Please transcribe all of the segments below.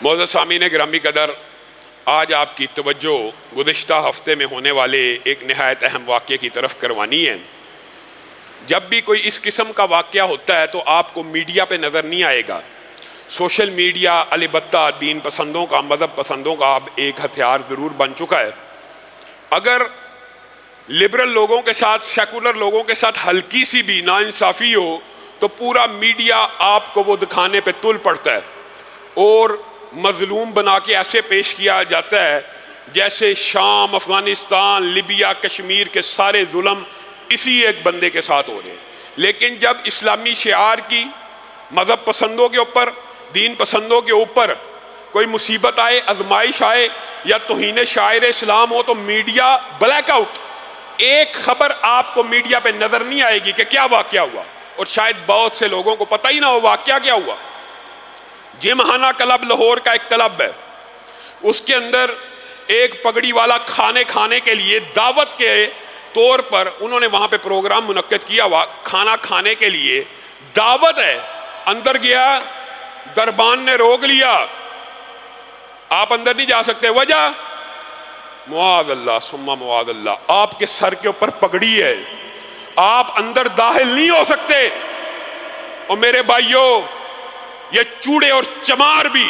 معزز سامعین گرامی قدر، آج آپ کی توجہ گزشتہ ہفتے میں ہونے والے ایک نہایت اہم واقعے کی طرف کروانی ہے۔ جب بھی کوئی اس قسم کا واقعہ ہوتا ہے تو آپ کو میڈیا پہ نظر نہیں آئے گا۔ سوشل میڈیا البتہ دین پسندوں کا، مذہب پسندوں کا اب ایک ہتھیار ضرور بن چکا ہے۔ اگر لبرل لوگوں کے ساتھ، سیکولر لوگوں کے ساتھ ہلکی سی بھی ناانصافی ہو تو پورا میڈیا آپ کو وہ دکھانے پہ تل پڑتا ہے اور مظلوم بنا کے ایسے پیش کیا جاتا ہے جیسے شام، افغانستان، لیبیا، کشمیر کے سارے ظلم اسی ایک بندے کے ساتھ ہو رہے ہیں۔ لیکن جب اسلامی شعار کی، مذہب پسندوں کے اوپر، دین پسندوں کے اوپر کوئی مصیبت آئے، آزمائش آئے یا توہین شاعر اسلام ہو تو میڈیا بلیک آؤٹ۔ ایک خبر آپ کو میڈیا پہ نظر نہیں آئے گی کہ کیا واقعہ ہوا، اور شاید بہت سے لوگوں کو پتہ ہی نہ ہو واقعہ کیا ہوا۔ جمخانہ کلب لاہور کا ایک کلب ہے، اس کے اندر ایک پگڑی والا کھانے کے لیے دعوت کے طور پر انہوں نے وہاں پہ پروگرام منعقد کیا ہوا، کھانا کھانے کے لیے دعوت ہے۔ اندر گیا، دربان نے روک لیا، آپ اندر نہیں جا سکتے۔ وجہ معاذ اللہ ثم معاذ اللہ، آپ کے سر کے اوپر پگڑی ہے، آپ اندر داخل نہیں ہو سکتے۔ اور میرے بھائیوں، یہ چوڑے اور چمار بھی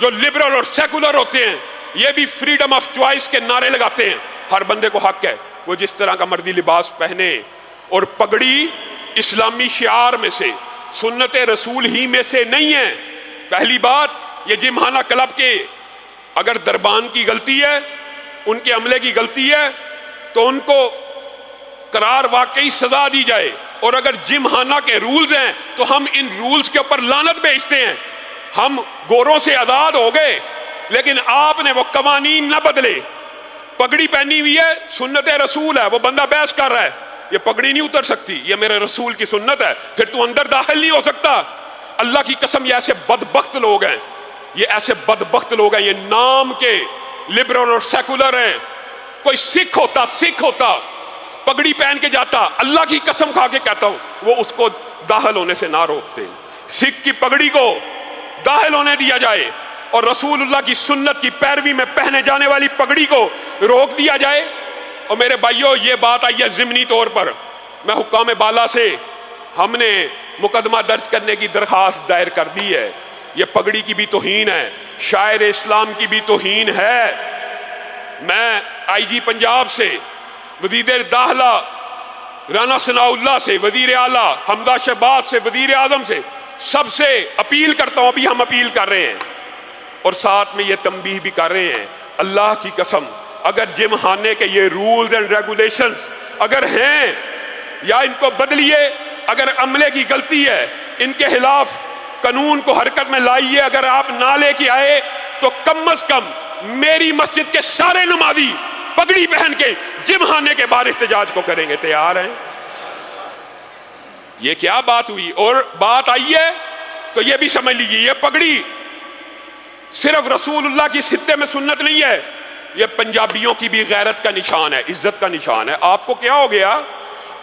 جو لبرل اور سیکولر ہوتے ہیں، یہ بھی فریڈم آف چوائس کے نعرے لگاتے ہیں۔ ہر بندے کو حق ہے وہ جس طرح کا مرضی لباس پہنے، اور پگڑی اسلامی شعار میں سے، سنت رسول ہی میں سے نہیں ہے۔ پہلی بات، یہ جمخانہ کلب کے اگر دربان کی غلطی ہے، ان کے عملے کی غلطی ہے تو ان کو قرار واقعی سزا دی جائے، اور اگر جمخانہ کے رولز ہیں تو ہم ان رولز کے اوپر لعنت بھیجتے ہیں۔ ہم گوروں سے آزاد ہو گئے لیکن آپ نے وہ قوانین نہ بدلے۔ پگڑی پہنی ہوئی ہے، سنت رسول ہے، وہ بندہ بحث کر رہا ہے یہ پگڑی نہیں اتر سکتی، یہ میرے رسول کی سنت ہے، پھر تو اندر داخل نہیں ہو سکتا۔ اللہ کی قسم، یہ ایسے بدبخت لوگ ہیں، یہ ایسے بدبخت لوگ ہیں، یہ نام کے لبرل اور سیکولر ہیں۔ کوئی سکھ ہوتا پگڑی پہن کے جاتا، اللہ کی قسم کھا کے کہتا ہوں وہ اس کو داخل ہونے سے نہ روکتے۔ سکھ کی پگڑی کو داخل ہونے دیا جائے اور رسول اللہ کی سنت کی پیروی میں پہنے جانے والی پگڑی کو روک دیا جائے۔ اور میرے بھائیوں، یہ بات آئی ہے ضمنی طور پر، میں حکام بالا سے ہم نے مقدمہ درج کرنے کی درخواست دائر کر دی ہے۔ یہ پگڑی کی بھی توہین ہے، شاعر اسلام کی بھی توہین ہے۔ میں آئی جی پنجاب سے، وزیر داخلہ رانا ثناء اللہ سے، وزیر اعلیٰ حمزہ شہباز سے، وزیر اعظم سے، سب سے اپیل کرتا ہوں، ابھی ہم اپیل کر رہے ہیں اور ساتھ میں یہ تنبیہ بھی کر رہے ہیں، اللہ کی قسم اگر جمخانے کے یہ رولز اینڈ ریگولیشنز اگر ہیں یا ان کو بدلیے، اگر عملے کی غلطی ہے ان کے خلاف قانون کو حرکت میں لائیے، اگر آپ نہ لے کے آئے تو کم از کم میری مسجد کے سارے نمازی پگڑی پہن کے جمخانے کے باہر احتجاج کو کریں گے۔ تیار ہیں؟ یہ کیا بات ہوئی؟ اور بات آئی ہے تو یہ بھی سمجھ لیجیے، یہ پگڑی صرف رسول اللہ کی خطے میں سنت نہیں ہے، یہ پنجابیوں کی بھی غیرت کا نشان ہے، عزت کا نشان ہے۔ آپ کو کیا ہو گیا؟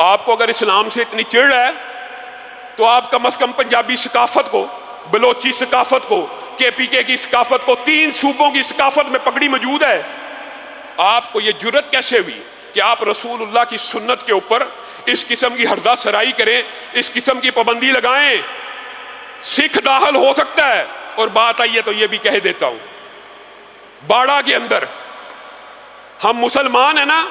آپ کو اگر اسلام سے اتنی چڑ ہے تو آپ کم از کم پنجابی ثقافت کو، بلوچی ثقافت کو، کے پی کے کی ثقافت کو، 3 صوبوں کی ثقافت میں پگڑی موجود ہے۔ آپ کو یہ جرت کیسے ہوئی کہ آپ رسول اللہ کی سنت کے اوپر اس قسم کی ہردہ سرائی کریں، اس قسم کی پابندی لگائیں؟ سکھ داخل ہو سکتا ہے، اور بات آئی ہے تو یہ بھی کہہ دیتا ہوں، باڑہ کے اندر ہم مسلمان ہیں نا،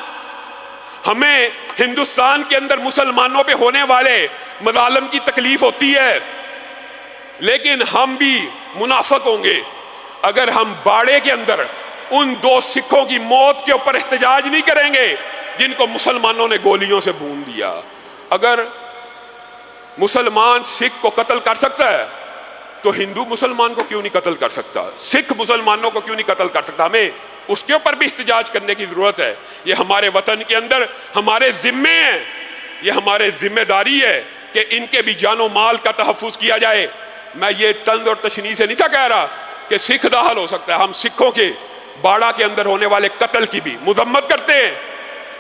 ہمیں ہندوستان کے اندر مسلمانوں پہ ہونے والے مظالم کی تکلیف ہوتی ہے، لیکن ہم بھی منافق ہوں گے اگر ہم باڑے کے اندر ان 2 سکھوں کی موت کے اوپر احتجاج نہیں کریں گے جن کو مسلمانوں نے گولیوں سے بھون دیا۔ اگر مسلمان سکھ کو قتل کر سکتا ہے تو ہندو مسلمان کو کیوں نہیں قتل کر سکتا؟ سکھ مسلمانوں کو کیوں نہیں قتل کر سکتا؟ ہمیں اس کے اوپر بھی احتجاج کرنے کی ضرورت ہے۔ یہ ہمارے وطن کے اندر ہمارے ذمے ہیں، یہ ہمارے ذمہ داری ہے کہ ان کے بھی جان و مال کا تحفظ کیا جائے۔ میں یہ طنز اور تشنیع سے نہیں تھا کہہ رہا کہ سکھ داخل ہو سکتا ہے، ہم سکھوں کے باڑہ کے اندر ہونے والے قتل کی بھی مذمت کرتے ہیں،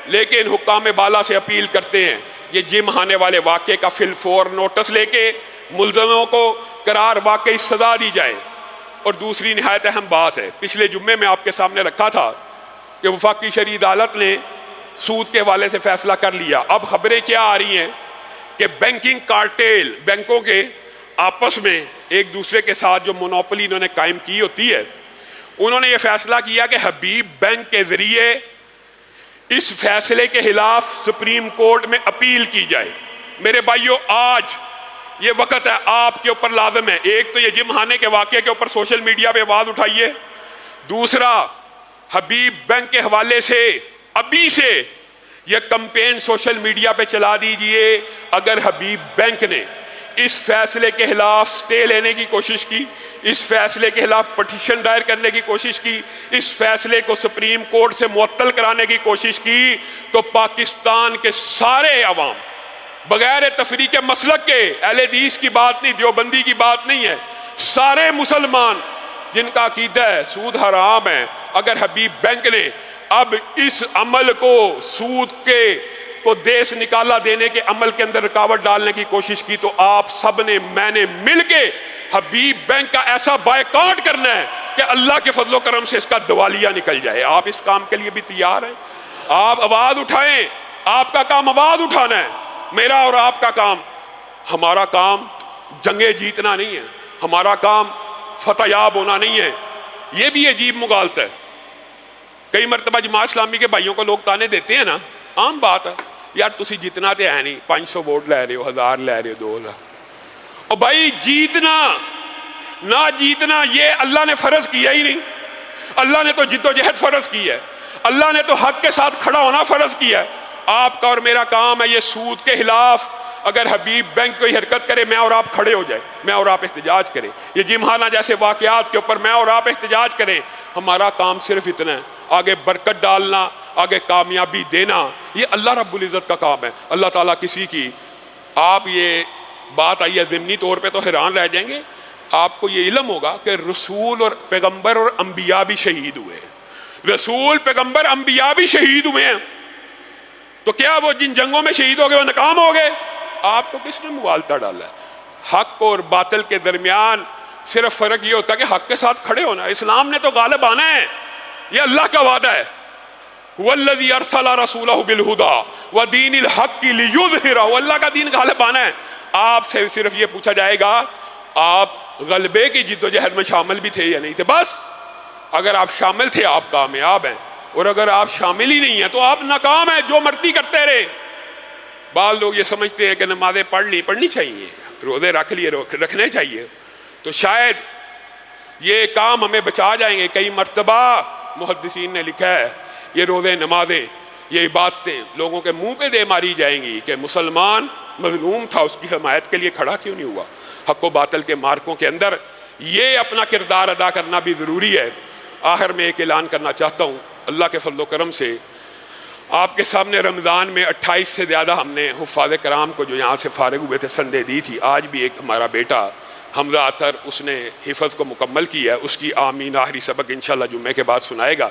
لیکن حکام بالا سے اپیل کرتے ہیں یہ جمخانے والے واقعے کا فی الفور نوٹس لے کے ملزموں کو قرار واقعی سزا دی جائے۔ اور دوسری نہایت اہم بات ہے، پچھلے جمعے میں آپ کے سامنے رکھا تھا کہ وفاقی شرعی عدالت نے سود کے حوالے سے فیصلہ کر لیا۔ اب خبریں کیا آ رہی ہیں کہ بینکنگ کارٹیل، بینکوں کے آپس میں ایک دوسرے کے ساتھ جو مونوپلی انہوں نے قائم کی ہوتی ہے، انہوں نے یہ فیصلہ کیا کہ حبیب بینک کے ذریعے اس فیصلے کے خلاف سپریم کورٹ میں اپیل کی جائے۔ میرے بھائیوں، آج یہ وقت ہے، آپ کے اوپر لازم ہے، ایک تو یہ جم خانے کے واقعے کے اوپر سوشل میڈیا پہ آواز اٹھائیے، دوسرا حبیب بینک کے حوالے سے ابھی سے یہ کمپین سوشل میڈیا پہ چلا دیجئے۔ اگر حبیب بینک نے اس فیصلے کے خلاف سٹے لینے کی کوشش کی، اس فیصلے کے خلاف پٹیشن دائر کرنے کی کوشش کی، اس فیصلے کو سپریم کورٹ سے معطل کرانے کی کوشش کی، تو پاکستان کے سارے عوام بغیر تفریق مسلک کے، اہل حدیث کی بات نہیں، دیوبندی کی بات نہیں ہے، سارے مسلمان جن کا عقیدہ ہے سود حرام ہے، اگر حبیب بینک نے اب اس عمل کو، سود کے کو دیس نکالا دینے کے عمل کے اندر رکاوٹ ڈالنے کی کوشش کی، تو آپ سب نے، میں نے مل کے حبیب بینک کا ایسا بائیکاٹ کرنا ہے کہ اللہ کے فضل و کرم سے اس کا دیوالیہ نکل جائے۔ آپ اس کام کے لیے بھی تیار ہیں؟ آپ آواز اٹھائیں، آپ کا کام آواز اٹھانا ہے، میرا اور آپ کا کام، ہمارا کام جنگیں جیتنا نہیں ہے، ہمارا کام فتح یاب ہونا نہیں ہے۔ یہ بھی عجیب مغالطہ ہے، کئی مرتبہ جماعت اسلامی کے بھائیوں کو لوگ تانے دیتے ہیں نا، عام بات ہے، یار تسی جتنا تے ہے نہیں، 500 ووٹ لے رہے ہو، 1000 لے رہے ہو، 2000، اور بھائی جیتنا نہ جیتنا یہ اللہ نے فرض کیا ہی نہیں۔ اللہ نے تو جد و جہد فرض کی ہے، اللہ نے تو حق کے ساتھ کھڑا ہونا فرض کیا ہے۔ آپ کا اور میرا کام ہے یہ سود کے خلاف اگر حبیب بینک کوئی حرکت کرے، میں اور آپ کھڑے ہو جائیں، میں اور آپ احتجاج کریں، یہ جم خانہ جیسے واقعات کے اوپر میں اور آپ احتجاج کریں۔ ہمارا کام صرف اتنا ہے، آگے برکت ڈالنا، آگے کامیابی دینا، یہ اللہ رب العزت کا کام ہے۔ اللہ تعالیٰ کسی کی، آپ یہ بات آئی ہے ضمنی طور پہ تو حیران رہ جائیں گے، آپ کو یہ علم ہوگا کہ رسول اور پیغمبر اور انبیاء بھی شہید ہوئے ہیں، رسول پیغمبر انبیاء بھی شہید ہوئے ہیں، تو کیا وہ جن جنگوں میں شہید ہو گئے وہ ناکام ہو گئے؟ آپ کو کس نے مغالطہ ڈالا ہے؟ حق اور باطل کے درمیان صرف فرق یہ ہوتا ہے کہ حق کے ساتھ کھڑے ہونا۔ اسلام نے تو غالب آنا ہے، یہ اللہ کا وعدہ ہے، وَالَّذِي أَرْسَلَ رَسُولَهُ بِالْهُدَى وَدِينِ الْحَقِّ لِيُظْهِرَهُ، اللہ کا دین غالب آنا ہے۔ آپ سے صرف یہ پوچھا جائے گا آپ غلبے کی جد و جہد میں شامل بھی تھے یا نہیں تھے، بس اگر آپ شامل تھے آپ کامیاب ہیں، اور اگر آپ شامل ہی نہیں ہیں تو آپ ناکام ہیں، جو مرضی کرتے رہے۔ بعض لوگ یہ سمجھتے ہیں کہ نمازیں پڑھنی چاہیے، روزے رکھنے چاہیے، تو شاید یہ کام ہمیں بچا جائیں گے۔ کئی مرتبہ محدثین نے لکھا ہے یہ روزے، نمازیں، یہ عبادتیں لوگوں کے منہ پہ دے ماری جائیں گی کہ مسلمان مظلوم تھا، اس کی حمایت کے لیے کھڑا کیوں نہیں ہوا۔ حق و باطل کے مارکوں کے اندر یہ اپنا کردار ادا کرنا بھی ضروری ہے۔ آخر میں ایک اعلان کرنا چاہتا ہوں، اللہ کے فضل و کرم سے آپ کے سامنے رمضان میں 28 سے زیادہ ہم نے حفاظ کرام کو جو یہاں سے فارغ ہوئے تھے سندے دی تھی۔ آج بھی ایک ہمارا بیٹا حمزہ اطہر، اس نے حفظ کو مکمل کیا ہے، اس کی آمین آخری سبق انشاءاللہ جمعے کے بعد سنائے گا۔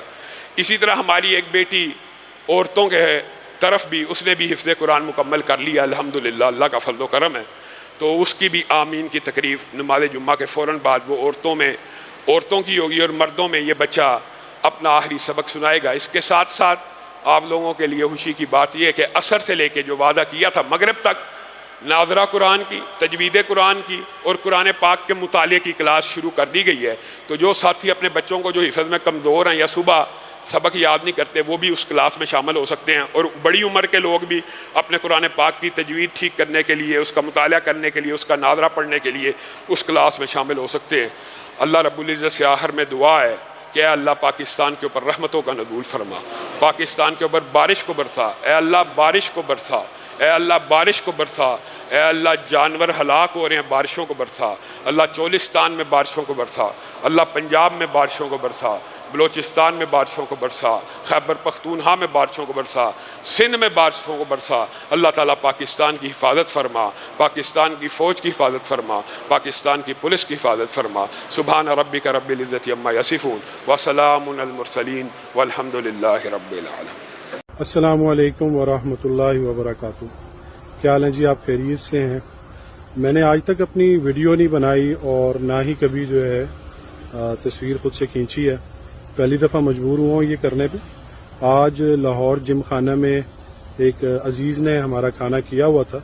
اسی طرح ہماری ایک بیٹی عورتوں کے طرف بھی، اس نے بھی حفظ قرآن مکمل کر لیا الحمدللہ، اللہ کا فضل و کرم ہے، تو اس کی بھی آمین کی تقریب نماز جمعہ کے فوراً بعد وہ عورتوں کی ہوگی، اور مردوں میں یہ بچہ اپنا آخری سبق سنائے گا۔ اس کے ساتھ ساتھ آپ لوگوں کے لیے خوشی کی بات یہ ہے کہ عصر سے لے کے جو وعدہ کیا تھا مغرب تک، ناظرہ قرآن کی، تجوید قرآن کی اور قرآن پاک کے مطالعے کی کلاس شروع کر دی گئی ہے۔ تو جو ساتھی اپنے بچوں کو جو حفظ میں کمزور ہیں یا صبح سبق یاد نہیں کرتے، وہ بھی اس کلاس میں شامل ہو سکتے ہیں، اور بڑی عمر کے لوگ بھی اپنے قرآن پاک کی تجوید ٹھیک کرنے کے لیے، اس کا مطالعہ کرنے کے لیے، اس کا ناظرہ پڑھنے کے لیے اس کلاس میں شامل ہو سکتے ہیں۔ اللہ رب العزت سے آخر میں دعا ہے کہ اے اللہ پاکستان کے اوپر رحمتوں کا نزول فرما، پاکستان کے اوپر بارش کو برسا، اے اللہ بارش کو برسا، اے اللہ بارش کو برسا، اے اللہ جانور ہلاک ہو رہے ہیں بارشوں کو برسا، اللہ چولستان میں بارشوں کو برسا، اللہ پنجاب میں بارشوں کو برسا، بلوچستان میں بارشوں کو برسا، خیبر پختونخوا میں بارشوں کو برسا، سندھ میں بارشوں کو برسا۔ اللہ تعالیٰ پاکستان کی حفاظت فرما، پاکستان کی فوج کی حفاظت فرما، پاکستان کی پولیس کی حفاظت فرما۔ سبحان ربک رب العزت عما یصفون وسلام علی المرسلین والحمد للہ رب العالمین۔ السلام علیکم ورحمۃ اللہ وبرکاتہ۔ کیا حال ہیں جی؟ آپ خیریت سے ہیں؟ میں نے آج تک اپنی ویڈیو نہیں بنائی اور نہ ہی کبھی جو ہے تصویر خود سے کھینچی ہے. پہلی دفعہ مجبور ہوا ہوں یہ کرنے پہ. آج لاہور جم خانہ میں ایک عزیز نے ہمارا کھانا کیا ہوا تھا.